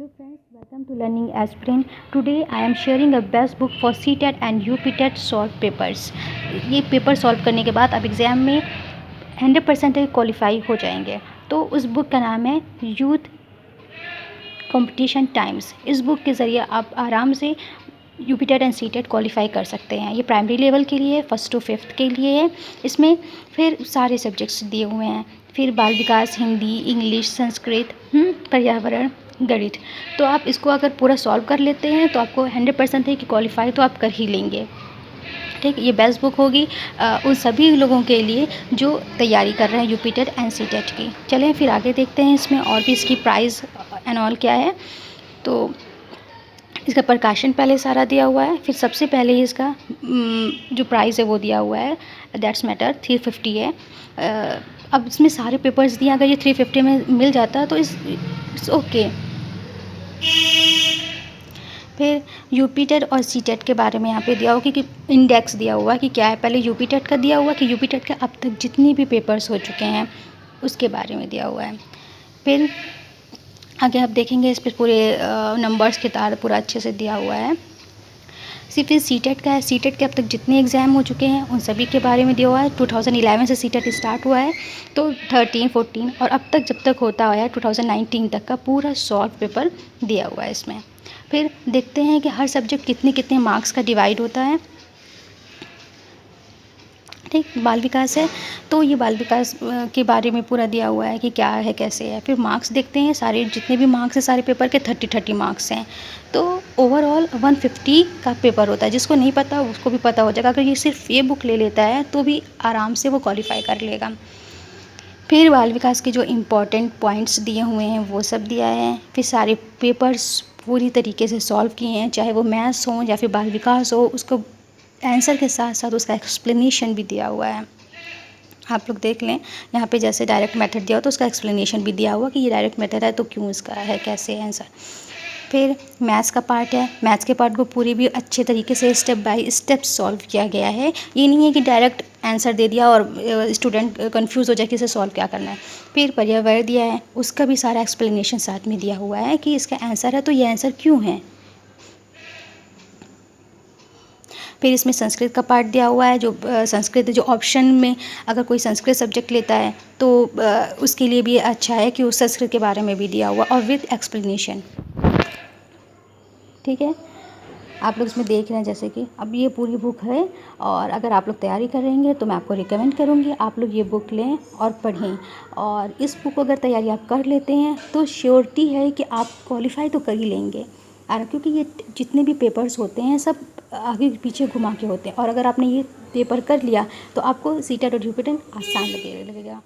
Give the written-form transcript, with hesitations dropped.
Hello friends, welcome to Learning Aspirin. Today I am sharing a best book for CTET and UPTET solve papers. ये paper solve करने के बाद आप exam में 100% qualify हो जाएंगे. तो उस बुक का नाम है यूथ कंपटीशन टाइम्स. इस बुक के ज़रिए आप आराम से यूपीटेट एंड सीटेट क्वालिफाई कर सकते हैं. ये प्राइमरी लेवल के लिए 1st to 5th के लिए है. इसमें फिर सारे सब्जेक्ट्स दिए हुए हैं. फिर बाल विकास, हिंदी, इंग्लिश, संस्कृत, पर्यावरण, गणित. तो आप इसको अगर पूरा सॉल्व कर लेते हैं तो आपको 100% है कि क्वालिफाई तो आप कर ही लेंगे. ठीक, ये बेस्ट बुक होगी उन सभी लोगों के लिए जो तैयारी कर रहे हैं यूपीटेट एंड सीटेट की. चलें फिर आगे देखते हैं इसमें और भी इसकी प्राइस एंड ऑल क्या है. तो इसका प्रकाशन पहले सारा दिया हुआ है. फिर सबसे पहले ही इसका जो प्राइस है वो दिया हुआ है. दैट्स मैटर 350 है. अब इसमें सारे पेपर्स दिए, अगर ये 350 में मिल जाता तो इट्स ओके. फिर यूपीटेट और सीटेट के बारे में यहाँ पे दिया हुआ कि इंडेक्स दिया हुआ कि क्या है. पहले यूपीटेट का दिया हुआ कि यूपीटेट के अब तक जितने भी पेपर्स हो चुके हैं उसके बारे में दिया हुआ है. फिर आगे आप देखेंगे इस पर पूरे नंबर्स के तार पूरा अच्छे से दिया हुआ है. सिर्फ इस सीटेट का है. सीटेट के अब तक जितने एग्ज़ाम हो चुके हैं उन सभी के बारे में दिया हुआ है. 2011 से सीटेट स्टार्ट हुआ है तो 13, 14 और अब तक जब तक होता आया 2019 तक का पूरा सॉल्व पेपर दिया हुआ है इसमें. फिर देखते हैं कि हर सब्जेक्ट कितने कितने मार्क्स का डिवाइड होता है. ठीक, बाल विकास है तो ये बाल विकास के बारे में पूरा दिया हुआ है कि क्या है कैसे है. फिर मार्क्स देखते हैं. सारे जितने भी मार्क्स हैं सारे पेपर के 30 मार्क्स हैं. तो ओवरऑल 150 का पेपर होता है. जिसको नहीं पता उसको भी पता हो जाएगा. अगर ये सिर्फ ये बुक ले लेता है तो भी आराम से वो क्वालिफाई कर लेगा. फिर बाल विकास के जो इम्पोर्टेंट पॉइंट्स दिए हुए हैं वो सब दिया है. फिर सारे पेपर्स पूरी तरीके से सॉल्व किए हैं, चाहे वो मैथ्स हो या फिर बाल विकास हो. उसको आंसर के साथ साथ उसका एक्सप्लेनेशन भी दिया हुआ है. आप लोग देख लें यहाँ पे जैसे डायरेक्ट मेथड दिया हो तो उसका एक्सप्लेनेशन भी दिया हुआ कि ये डायरेक्ट मेथड है तो क्यों इसका है, कैसे है आंसर. फिर मैथ्स का पार्ट है. मैथ्स के पार्ट को पूरी भी अच्छे तरीके से स्टेप बाय स्टेप सॉल्व किया गया है. ये नहीं है कि डायरेक्ट आंसर दे दिया और स्टूडेंट कंफ्यूज हो जाए कि इसे सॉल्व क्या करना है. फिर पर्यावरण दिया है, उसका भी सारा एक्सप्लेनेशन साथ में दिया हुआ है कि इसका आंसर है तो ये आंसर क्यों है. फिर इसमें संस्कृत का पार्ट दिया हुआ है. जो संस्कृत जो ऑप्शन में अगर कोई संस्कृत सब्जेक्ट लेता है तो उसके लिए भी अच्छा है कि उस संस्कृत के बारे में भी दिया हुआ और विद एक्सप्लेनेशन. ठीक है, आप लोग इसमें देख रहे हैं जैसे कि अब ये पूरी बुक है. और अगर आप लोग तैयारी करेंगे तो मैं आपको रिकमेंड करूँगी आप लोग ये बुक लें और पढ़ें. और इस बुक को अगर तैयारी आप कर लेते हैं तो श्योरिटी है कि आप क्वालिफाई तो कर ही लेंगे. क्योंकि ये जितने भी पेपर्स होते हैं सब आगे पीछे घुमा के होते हैं. और अगर आपने ये पेपर कर लिया तो आपको सीटेट और यूपीटेट आसान लगेगा.